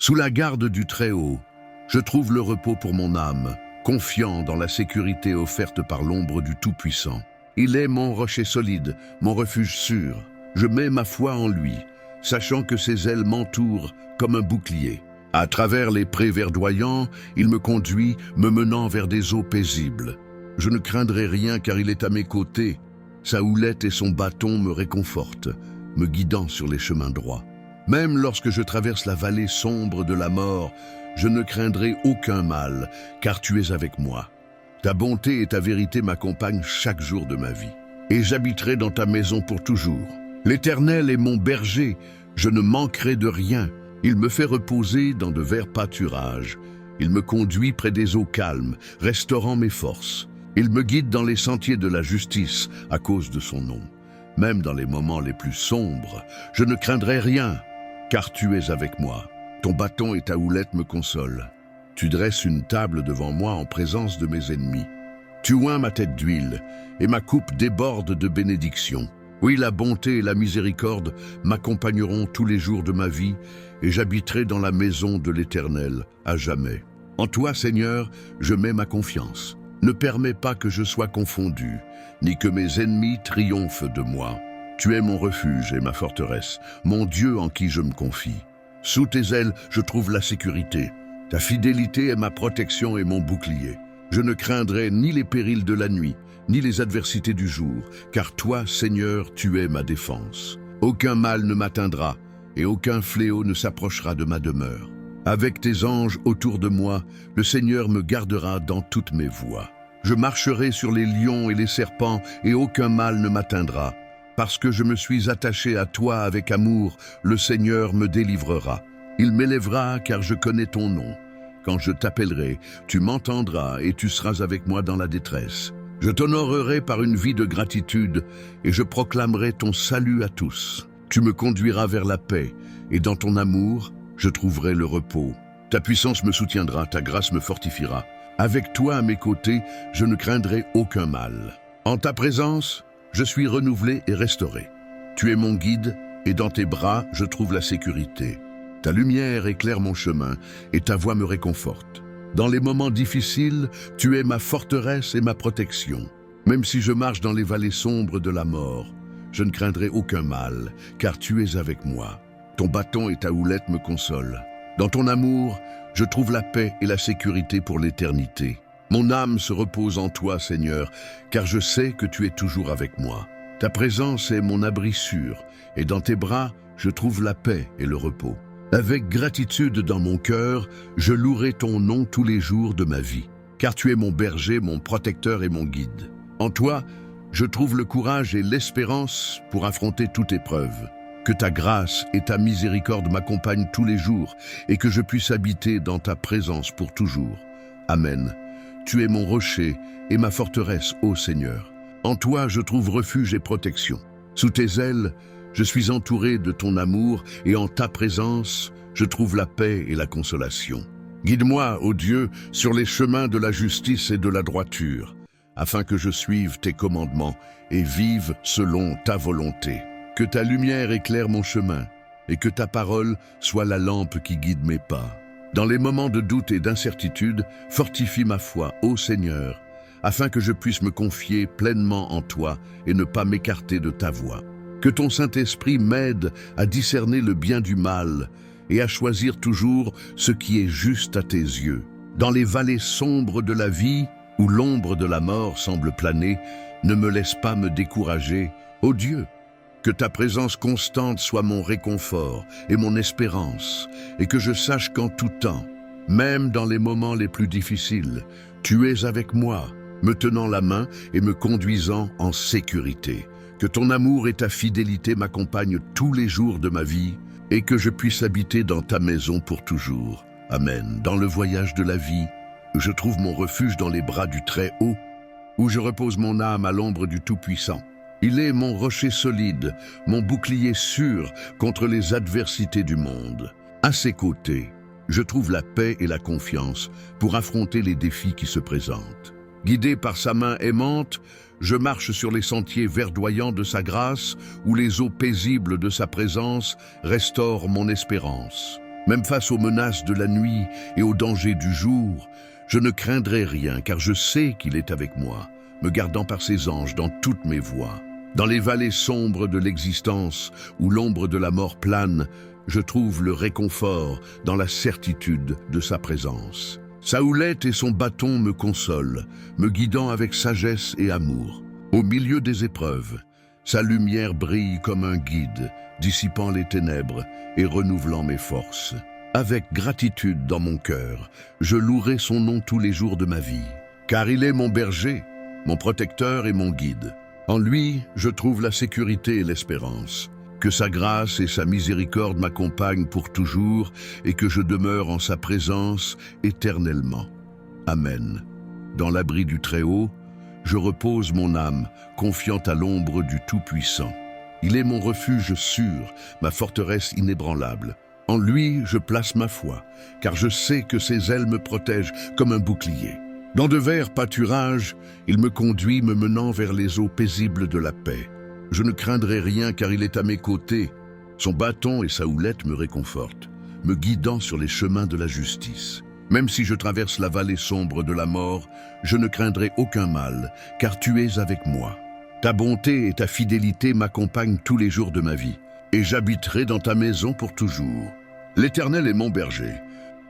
Sous la garde du Très-Haut, je trouve le repos pour mon âme, confiant dans la sécurité offerte par l'ombre du Tout-Puissant. Il est mon rocher solide, mon refuge sûr. Je mets ma foi en lui, sachant que ses ailes m'entourent comme un bouclier. À travers les prés verdoyants, il me conduit, me menant vers des eaux paisibles. Je ne craindrai rien car il est à mes côtés. Sa houlette et son bâton me réconfortent, me guidant sur les chemins droits. Même lorsque je traverse la vallée sombre de la mort, je ne craindrai aucun mal, car tu es avec moi. Ta bonté et ta vérité m'accompagnent chaque jour de ma vie. Et j'habiterai dans ta maison pour toujours. L'Éternel est mon berger, je ne manquerai de rien. Il me fait reposer dans de verts pâturages. Il me conduit près des eaux calmes, restaurant mes forces. Il me guide dans les sentiers de la justice à cause de son nom. Même dans les moments les plus sombres, je ne craindrai rien, car tu es avec moi. Ton bâton et ta houlette me consolent. Tu dresses une table devant moi en présence de mes ennemis. Tu oins ma tête d'huile, et ma coupe déborde de bénédictions. Oui, la bonté et la miséricorde m'accompagneront tous les jours de ma vie, et j'habiterai dans la maison de l'Éternel à jamais. En toi, Seigneur, je mets ma confiance. Ne permets pas que je sois confondu, ni que mes ennemis triomphent de moi. Tu es mon refuge et ma forteresse, mon Dieu en qui je me confie. Sous tes ailes, je trouve la sécurité. Ta fidélité est ma protection et mon bouclier. Je ne craindrai ni les périls de la nuit, ni les adversités du jour, car toi, Seigneur, tu es ma défense. Aucun mal ne m'atteindra, et aucun fléau ne s'approchera de ma demeure. Avec tes anges autour de moi, le Seigneur me gardera dans toutes mes voies. Je marcherai sur les lions et les serpents, et aucun mal ne m'atteindra. Parce que je me suis attaché à toi avec amour, le Seigneur me délivrera. Il m'élèvera car je connais ton nom. Quand je t'appellerai, tu m'entendras et tu seras avec moi dans la détresse. Je t'honorerai par une vie de gratitude et je proclamerai ton salut à tous. Tu me conduiras vers la paix et dans ton amour, je trouverai le repos. Ta puissance me soutiendra, ta grâce me fortifiera. Avec toi à mes côtés, je ne craindrai aucun mal. En ta présence, je suis renouvelé et restauré. Tu es mon guide et dans tes bras, je trouve la sécurité. Ta lumière éclaire mon chemin et ta voix me réconforte. Dans les moments difficiles, tu es ma forteresse et ma protection. Même si je marche dans les vallées sombres de la mort, je ne craindrai aucun mal, car tu es avec moi. Ton bâton et ta houlette me consolent. Dans ton amour, je trouve la paix et la sécurité pour l'éternité. Mon âme se repose en toi, Seigneur, car je sais que tu es toujours avec moi. Ta présence est mon abri sûr, et dans tes bras, je trouve la paix et le repos. Avec gratitude dans mon cœur, je louerai ton nom tous les jours de ma vie, car tu es mon berger, mon protecteur et mon guide. En toi, je trouve le courage et l'espérance pour affronter toute épreuve. Que ta grâce et ta miséricorde m'accompagnent tous les jours et que je puisse habiter dans ta présence pour toujours. Amen. Tu es mon rocher et ma forteresse, ô Seigneur. En toi, je trouve refuge et protection. Sous tes ailes, je suis entouré de ton amour et en ta présence, je trouve la paix et la consolation. Guide-moi, ô Dieu, sur les chemins de la justice et de la droiture, afin que je suive tes commandements et vive selon ta volonté. Que ta lumière éclaire mon chemin et que ta parole soit la lampe qui guide mes pas. Dans les moments de doute et d'incertitude, fortifie ma foi, ô Seigneur, afin que je puisse me confier pleinement en toi et ne pas m'écarter de ta voie. Que ton Saint-Esprit m'aide à discerner le bien du mal et à choisir toujours ce qui est juste à tes yeux. Dans les vallées sombres de la vie, où l'ombre de la mort semble planer, ne me laisse pas me décourager, ô Dieu. Que ta présence constante soit mon réconfort et mon espérance, et que je sache qu'en tout temps, même dans les moments les plus difficiles, tu es avec moi, me tenant la main et me conduisant en sécurité. Que ton amour et ta fidélité m'accompagnent tous les jours de ma vie, et que je puisse habiter dans ta maison pour toujours. Amen. Dans le voyage de la vie, je trouve mon refuge dans les bras du Très-Haut, où je repose mon âme à l'ombre du Tout-Puissant. Il est mon rocher solide, mon bouclier sûr contre les adversités du monde. À ses côtés, je trouve la paix et la confiance pour affronter les défis qui se présentent. Guidé par sa main aimante, je marche sur les sentiers verdoyants de sa grâce, où les eaux paisibles de sa présence restaurent mon espérance. Même face aux menaces de la nuit et aux dangers du jour, je ne craindrai rien, car je sais qu'il est avec moi, me gardant par ses anges dans toutes mes voies. Dans les vallées sombres de l'existence, où l'ombre de la mort plane, je trouve le réconfort dans la certitude de sa présence. Sa houlette et son bâton me consolent, me guidant avec sagesse et amour. Au milieu des épreuves, sa lumière brille comme un guide, dissipant les ténèbres et renouvelant mes forces. Avec gratitude dans mon cœur, je louerai son nom tous les jours de ma vie, car il est mon berger, mon protecteur et mon guide. En lui, je trouve la sécurité et l'espérance. Que sa grâce et sa miséricorde m'accompagnent pour toujours et que je demeure en sa présence éternellement. Amen. Dans l'abri du Très-Haut, je repose mon âme, confiante à l'ombre du Tout-Puissant. Il est mon refuge sûr, ma forteresse inébranlable. En lui, je place ma foi, car je sais que ses ailes me protègent comme un bouclier. Dans de verts pâturages, il me conduit, me menant vers les eaux paisibles de la paix. Je ne craindrai rien car il est à mes côtés. Son bâton et sa houlette me réconfortent, me guidant sur les chemins de la justice. Même si je traverse la vallée sombre de la mort, je ne craindrai aucun mal, car tu es avec moi. Ta bonté et ta fidélité m'accompagnent tous les jours de ma vie, et j'habiterai dans ta maison pour toujours. L'Éternel est mon berger,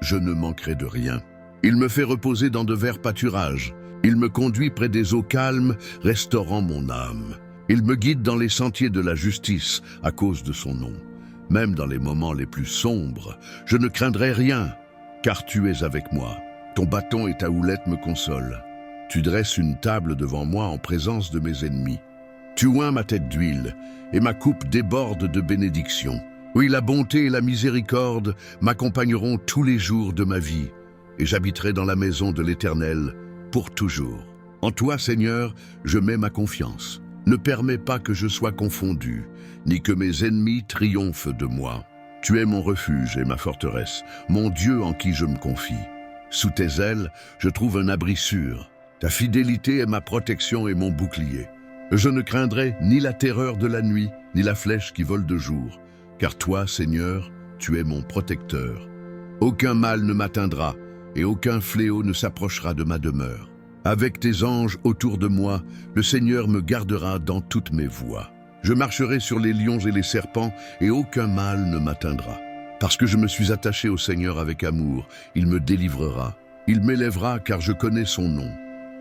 je ne manquerai de rien. Il me fait reposer dans de verts pâturages, il me conduit près des eaux calmes, restaurant mon âme. Il me guide dans les sentiers de la justice à cause de son nom. Même dans les moments les plus sombres, je ne craindrai rien, car tu es avec moi. Ton bâton et ta houlette me consolent. Tu dresses une table devant moi en présence de mes ennemis. Tu oins ma tête d'huile, et ma coupe déborde de bénédictions. Oui, la bonté et la miséricorde m'accompagneront tous les jours de ma vie, et j'habiterai dans la maison de l'Éternel pour toujours. En toi, Seigneur, je mets ma confiance. Ne permets pas que je sois confondu, ni que mes ennemis triomphent de moi. Tu es mon refuge et ma forteresse, mon Dieu en qui je me confie. Sous tes ailes, je trouve un abri sûr. Ta fidélité est ma protection et mon bouclier. Je ne craindrai ni la terreur de la nuit, ni la flèche qui vole de jour, car toi, Seigneur, tu es mon protecteur. Aucun mal ne m'atteindra, et aucun fléau ne s'approchera de ma demeure. Avec tes anges autour de moi, le Seigneur me gardera dans toutes mes voies. Je marcherai sur les lions et les serpents, et aucun mal ne m'atteindra. Parce que je me suis attaché au Seigneur avec amour, il me délivrera. Il m'élèvera car je connais son nom.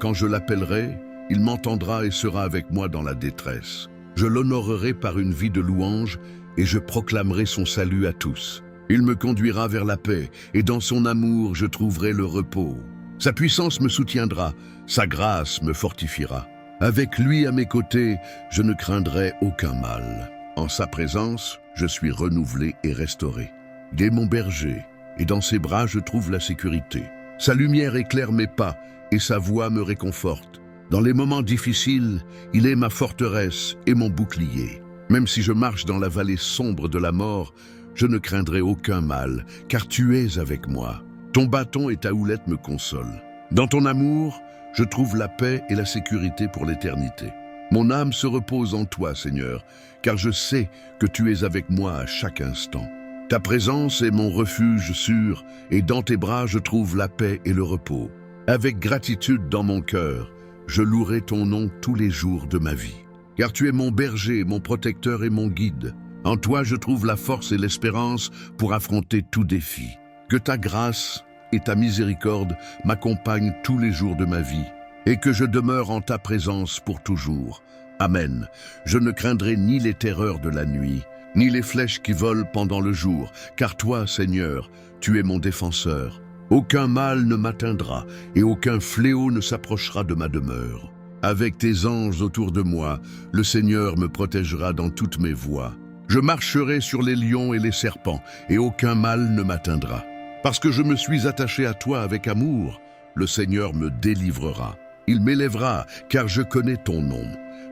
Quand je l'appellerai, il m'entendra et sera avec moi dans la détresse. Je l'honorerai par une vie de louange, et je proclamerai son salut à tous. Il me conduira vers la paix, et dans son amour je trouverai le repos. Sa puissance me soutiendra, sa grâce me fortifiera. Avec lui à mes côtés, je ne craindrai aucun mal. En sa présence, je suis renouvelé et restauré. Il est mon berger, et dans ses bras je trouve la sécurité. Sa lumière éclaire mes pas, et sa voix me réconforte. Dans les moments difficiles, il est ma forteresse et mon bouclier. Même si je marche dans la vallée sombre de la mort, je ne craindrai aucun mal, car tu es avec moi. Ton bâton et ta houlette me consolent. Dans ton amour, je trouve la paix et la sécurité pour l'éternité. Mon âme se repose en toi, Seigneur, car je sais que tu es avec moi à chaque instant. Ta présence est mon refuge sûr, et dans tes bras je trouve la paix et le repos. Avec gratitude dans mon cœur, je louerai ton nom tous les jours de ma vie. Car tu es mon berger, mon protecteur et mon guide. En toi je trouve la force et l'espérance pour affronter tout défi. Que ta grâce et ta miséricorde m'accompagnent tous les jours de ma vie, et que je demeure en ta présence pour toujours. Amen. Je ne craindrai ni les terreurs de la nuit, ni les flèches qui volent pendant le jour, car toi, Seigneur, tu es mon défenseur. Aucun mal ne m'atteindra, et aucun fléau ne s'approchera de ma demeure. Avec tes anges autour de moi, le Seigneur me protégera dans toutes mes voies. Je marcherai sur les lions et les serpents, et aucun mal ne m'atteindra. Parce que je me suis attaché à toi avec amour, le Seigneur me délivrera. Il m'élèvera, car je connais ton nom.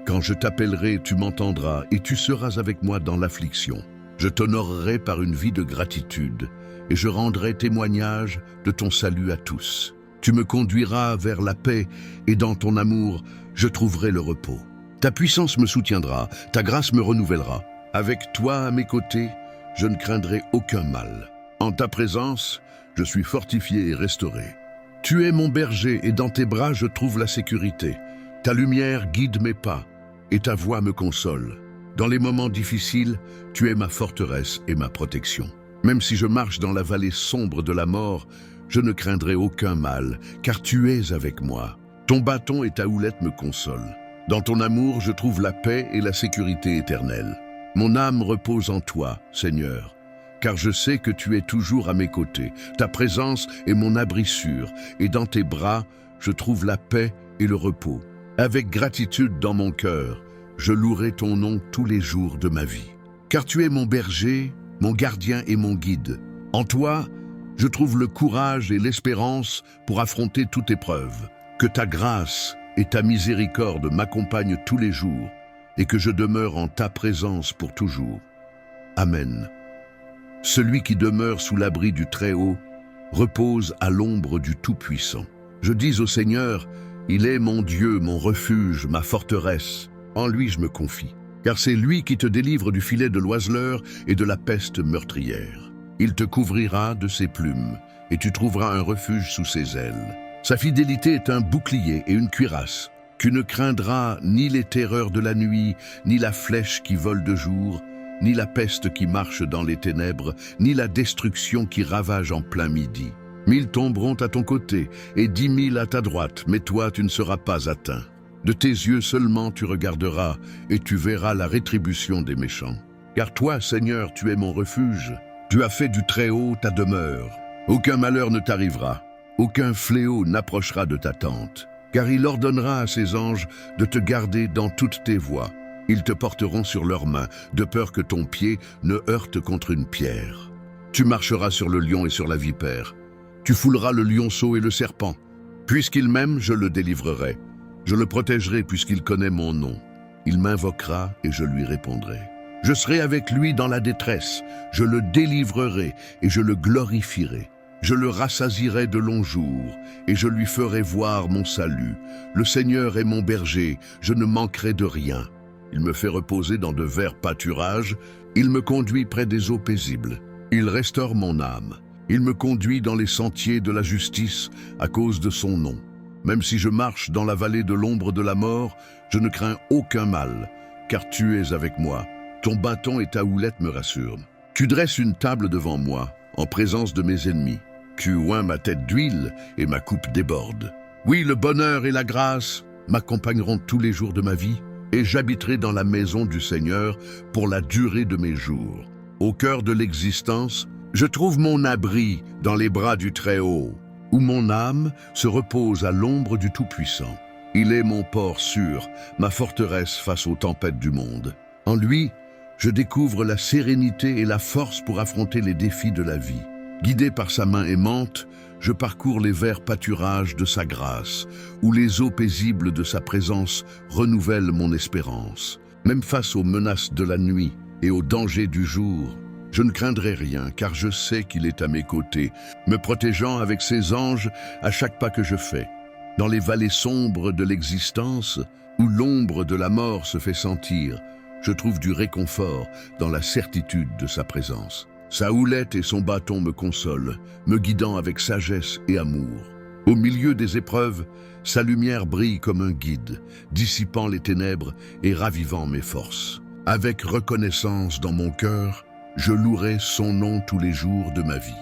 Quand je t'appellerai, tu m'entendras, et tu seras avec moi dans l'affliction. Je t'honorerai par une vie de gratitude, et je rendrai témoignage de ton salut à tous. Tu me conduiras vers la paix, et dans ton amour, je trouverai le repos. Ta puissance me soutiendra, ta grâce me renouvellera. Avec toi à mes côtés, je ne craindrai aucun mal. En ta présence, je suis fortifié et restauré. Tu es mon berger et dans tes bras je trouve la sécurité. Ta lumière guide mes pas et ta voix me console. Dans les moments difficiles, tu es ma forteresse et ma protection. Même si je marche dans la vallée sombre de la mort, je ne craindrai aucun mal, car tu es avec moi. Ton bâton et ta houlette me consolent. Dans ton amour, je trouve la paix et la sécurité éternelle. Mon âme repose en toi, Seigneur, car je sais que tu es toujours à mes côtés. Ta présence est mon abri sûr, et dans tes bras, je trouve la paix et le repos. Avec gratitude dans mon cœur, je louerai ton nom tous les jours de ma vie. Car tu es mon berger, mon gardien et mon guide. En toi, je trouve le courage et l'espérance pour affronter toute épreuve. Que ta grâce et ta miséricorde m'accompagnent tous les jours et que je demeure en ta présence pour toujours. Amen. Celui qui demeure sous l'abri du Très-Haut repose à l'ombre du Tout-Puissant. Je dis au Seigneur, il est mon Dieu, mon refuge, ma forteresse. En lui je me confie, car c'est lui qui te délivre du filet de l'oiseleur et de la peste meurtrière. Il te couvrira de ses plumes et tu trouveras un refuge sous ses ailes. Sa fidélité est un bouclier et une cuirasse. Tu ne craindras ni les terreurs de la nuit, ni la flèche qui vole de jour, ni la peste qui marche dans les ténèbres, ni la destruction qui ravage en plein midi. 1000 tomberont à ton côté et 10 000 à ta droite, mais toi tu ne seras pas atteint. De tes yeux seulement tu regarderas et tu verras la rétribution des méchants. Car toi, Seigneur, tu es mon refuge. Tu as fait du Très-Haut ta demeure. Aucun malheur ne t'arrivera. Aucun fléau n'approchera de ta tente, car il ordonnera à ses anges de te garder dans toutes tes voies. Ils te porteront sur leurs mains, de peur que ton pied ne heurte contre une pierre. Tu marcheras sur le lion et sur la vipère. Tu fouleras le lionceau et le serpent. Puisqu'il m'aime, je le délivrerai. Je le protégerai puisqu'il connaît mon nom. Il m'invoquera et je lui répondrai. Je serai avec lui dans la détresse. Je le délivrerai et je le glorifierai. Je le rassasierai de longs jours, et je lui ferai voir mon salut. Le Seigneur est mon berger, je ne manquerai de rien. Il me fait reposer dans de verts pâturages, il me conduit près des eaux paisibles. Il restaure mon âme. Il me conduit dans les sentiers de la justice à cause de son nom. Même si je marche dans la vallée de l'ombre de la mort, je ne crains aucun mal, car tu es avec moi. Ton bâton et ta houlette me rassurent. Tu dresses une table devant moi, en présence de mes ennemis. Tu oins ma tête d'huile et ma coupe déborde. Oui, le bonheur et la grâce m'accompagneront tous les jours de ma vie et j'habiterai dans la maison du Seigneur pour la durée de mes jours. Au cœur de l'existence, je trouve mon abri dans les bras du Très-Haut, où mon âme se repose à l'ombre du Tout-Puissant. Il est mon port sûr, ma forteresse face aux tempêtes du monde. En lui, je découvre la sérénité et la force pour affronter les défis de la vie. Guidé par sa main aimante, je parcours les verts pâturages de sa grâce, où les eaux paisibles de sa présence renouvellent mon espérance. Même face aux menaces de la nuit et aux dangers du jour, je ne craindrai rien, car je sais qu'il est à mes côtés, me protégeant avec ses anges à chaque pas que je fais. Dans les vallées sombres de l'existence, où l'ombre de la mort se fait sentir, je trouve du réconfort dans la certitude de sa présence. Sa houlette et son bâton me consolent, me guidant avec sagesse et amour. Au milieu des épreuves, sa lumière brille comme un guide, dissipant les ténèbres et ravivant mes forces. Avec reconnaissance dans mon cœur, je louerai son nom tous les jours de ma vie.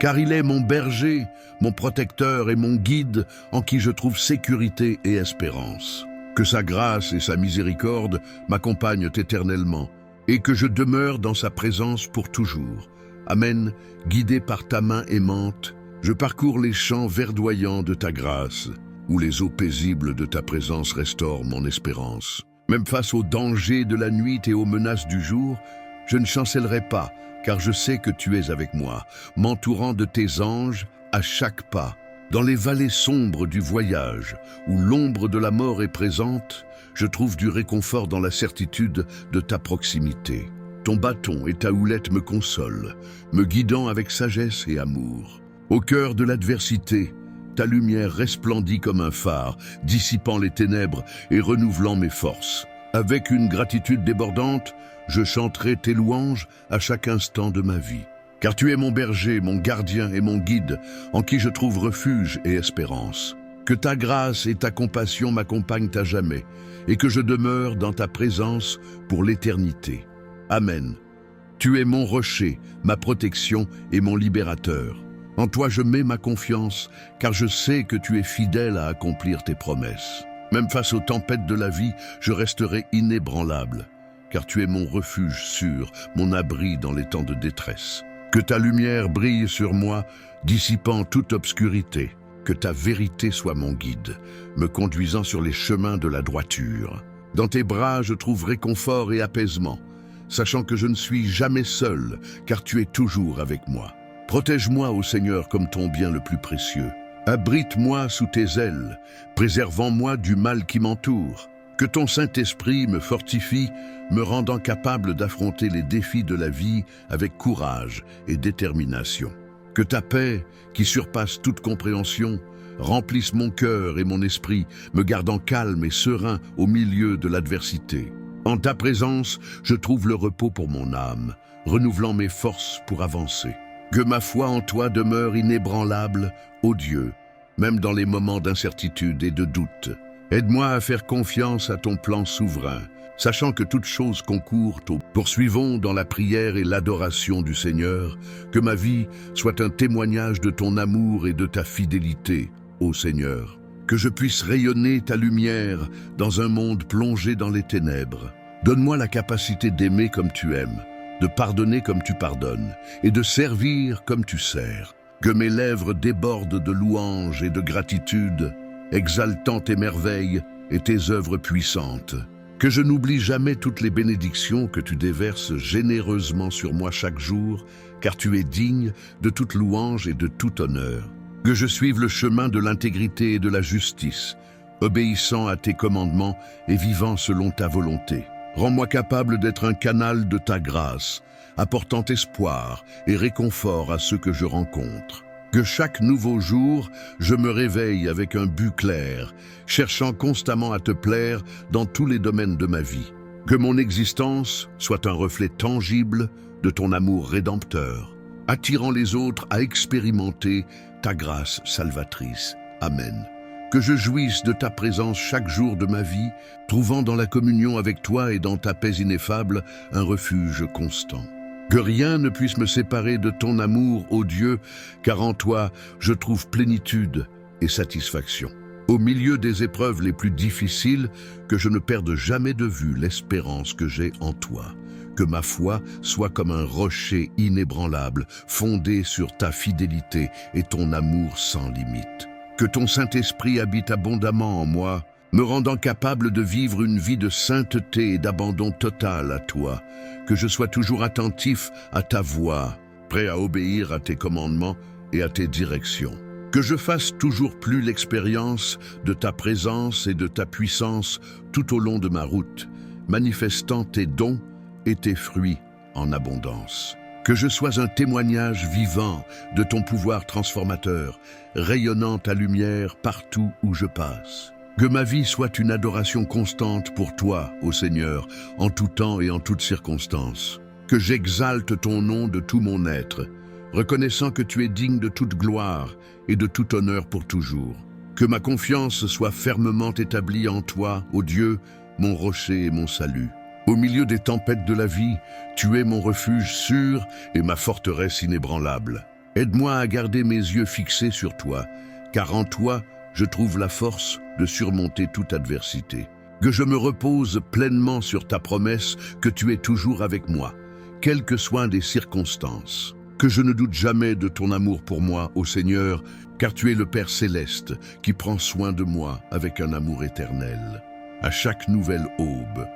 Car il est mon berger, mon protecteur et mon guide en qui je trouve sécurité et espérance. Que sa grâce et sa miséricorde m'accompagnent éternellement et que je demeure dans sa présence pour toujours. Amen, guidé par ta main aimante, je parcours les champs verdoyants de ta grâce, où les eaux paisibles de ta présence restaurent mon espérance. Même face aux dangers de la nuit et aux menaces du jour, je ne chancellerai pas, car je sais que tu es avec moi, m'entourant de tes anges à chaque pas. Dans les vallées sombres du voyage, où l'ombre de la mort est présente, je trouve du réconfort dans la certitude de ta proximité. Ton bâton et ta houlette me consolent, me guidant avec sagesse et amour. Au cœur de l'adversité, ta lumière resplendit comme un phare, dissipant les ténèbres et renouvelant mes forces. Avec une gratitude débordante, je chanterai tes louanges à chaque instant de ma vie. car tu es mon berger, mon gardien et mon guide, en qui je trouve refuge et espérance. Que ta grâce et ta compassion m'accompagnent à jamais, et que je demeure dans ta présence pour l'éternité. Amen. Tu es mon rocher, ma protection et mon libérateur. En toi je mets ma confiance, car je sais que tu es fidèle à accomplir tes promesses. Même face aux tempêtes de la vie, je resterai inébranlable, car tu es mon refuge sûr, mon abri dans les temps de détresse. Que ta lumière brille sur moi, dissipant toute obscurité. Que ta vérité soit mon guide, me conduisant sur les chemins de la droiture. Dans tes bras, je trouve réconfort et apaisement, sachant que je ne suis jamais seul, car tu es toujours avec moi. Protège-moi, ô Seigneur, comme ton bien le plus précieux. Abrite-moi sous tes ailes, préservant-moi du mal qui m'entoure. Que ton Saint-Esprit me fortifie, me rendant capable d'affronter les défis de la vie avec courage et détermination. Que ta paix, qui surpasse toute compréhension, remplisse mon cœur et mon esprit, me gardant calme et serein au milieu de l'adversité. En ta présence, je trouve le repos pour mon âme, renouvelant mes forces pour avancer. Que ma foi en toi demeure inébranlable, ô Dieu, même dans les moments d'incertitude et de doute. Aide-moi à faire confiance à ton plan souverain, sachant que toute chose concourt au... Poursuivons dans la prière et l'adoration du Seigneur, que ma vie soit un témoignage de ton amour et de ta fidélité, ô Seigneur. Que je puisse rayonner ta lumière dans un monde plongé dans les ténèbres. Donne-moi la capacité d'aimer comme tu aimes, de pardonner comme tu pardonnes, et de servir comme tu sers. Que mes lèvres débordent de louanges et de gratitude, exaltant tes merveilles et tes œuvres puissantes. Que je n'oublie jamais toutes les bénédictions que tu déverses généreusement sur moi chaque jour, car tu es digne de toute louange et de tout honneur. Que je suive le chemin de l'intégrité et de la justice, obéissant à tes commandements et vivant selon ta volonté. Rends-moi capable d'être un canal de ta grâce, apportant espoir et réconfort à ceux que je rencontre. Que chaque nouveau jour, je me réveille avec un but clair, cherchant constamment à te plaire dans tous les domaines de ma vie. Que mon existence soit un reflet tangible de ton amour rédempteur, attirant les autres à expérimenter ta grâce salvatrice. Amen. Que je jouisse de ta présence chaque jour de ma vie, trouvant dans la communion avec toi et dans ta paix ineffable un refuge constant. Que rien ne puisse me séparer de ton amour, ô Dieu, car en toi je trouve plénitude et satisfaction. Au milieu des épreuves les plus difficiles, que je ne perde jamais de vue l'espérance que j'ai en toi. Que ma foi soit comme un rocher inébranlable, fondé sur ta fidélité et ton amour sans limite. Que ton Saint-Esprit habite abondamment en moi, me rendant capable de vivre une vie de sainteté et d'abandon total à toi. Que je sois toujours attentif à ta voix, prêt à obéir à tes commandements et à tes directions. Que je fasse toujours plus l'expérience de ta présence et de ta puissance tout au long de ma route, manifestant tes dons et tes fruits en abondance. Que je sois un témoignage vivant de ton pouvoir transformateur, rayonnant ta lumière partout où je passe. Que ma vie soit une adoration constante pour toi, ô Seigneur, en tout temps et en toutes circonstances. Que j'exalte ton nom de tout mon être, reconnaissant que tu es digne de toute gloire et de tout honneur pour toujours. Que ma confiance soit fermement établie en toi, ô Dieu, mon rocher et mon salut. Au milieu des tempêtes de la vie, tu es mon refuge sûr et ma forteresse inébranlable. Aide-moi à garder mes yeux fixés sur toi, car en toi, je trouve la force de surmonter toute adversité. Que je me repose pleinement sur ta promesse que tu es toujours avec moi, quelles que soient les circonstances. Que je ne doute jamais de ton amour pour moi, ô Seigneur, car tu es le Père céleste qui prend soin de moi avec un amour éternel. À chaque nouvelle aube,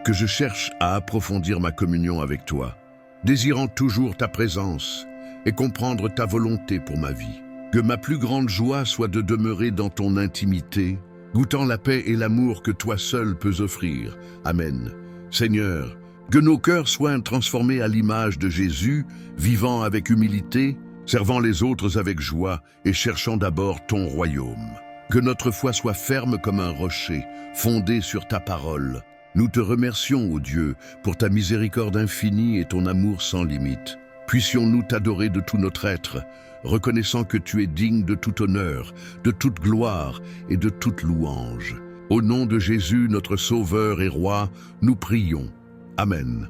que je cherche à approfondir ma communion avec toi, désirant toujours ta présence et comprendre ta volonté pour ma vie. Que ma plus grande joie soit de demeurer dans ton intimité, goûtant la paix et l'amour que toi seul peux offrir. Amen. Seigneur, que nos cœurs soient transformés à l'image de Jésus, vivant avec humilité, servant les autres avec joie et cherchant d'abord ton royaume. Que notre foi soit ferme comme un rocher, fondé sur ta parole. Nous te remercions, ô Dieu, pour ta miséricorde infinie et ton amour sans limite. Puissions-nous t'adorer de tout notre être, reconnaissant que tu es digne de tout honneur, de toute gloire et de toute louange. Au nom de Jésus, notre Sauveur et Roi, nous prions. Amen.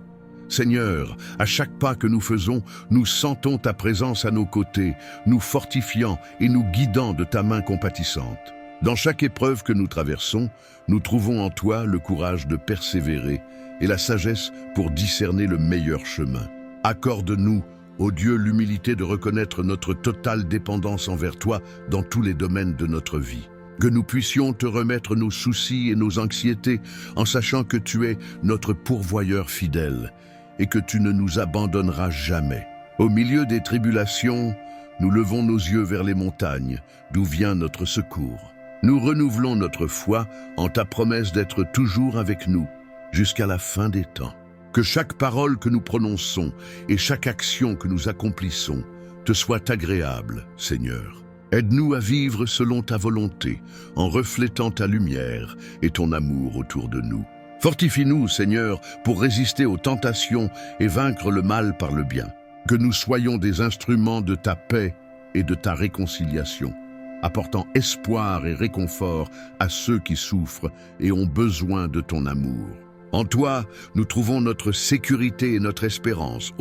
Seigneur, à chaque pas que nous faisons, nous sentons ta présence à nos côtés, nous fortifiant et nous guidant de ta main compatissante. Dans chaque épreuve que nous traversons, nous trouvons en toi le courage de persévérer et la sagesse pour discerner le meilleur chemin. Accorde-nous, ô Dieu, l'humilité de reconnaître notre totale dépendance envers toi dans tous les domaines de notre vie. Que nous puissions te remettre nos soucis et nos anxiétés en sachant que tu es notre pourvoyeur fidèle et que tu ne nous abandonneras jamais. Au milieu des tribulations, nous levons nos yeux vers les montagnes, d'où vient notre secours. Nous renouvelons notre foi en ta promesse d'être toujours avec nous, jusqu'à la fin des temps. Que chaque parole que nous prononçons et chaque action que nous accomplissons te soit agréable, Seigneur. Aide-nous à vivre selon ta volonté, en reflétant ta lumière et ton amour autour de nous. Fortifie-nous, Seigneur, pour résister aux tentations et vaincre le mal par le bien. Que nous soyons des instruments de ta paix et de ta réconciliation, apportant espoir et réconfort à ceux qui souffrent et ont besoin de ton amour. En toi, nous trouvons notre sécurité et notre espérance.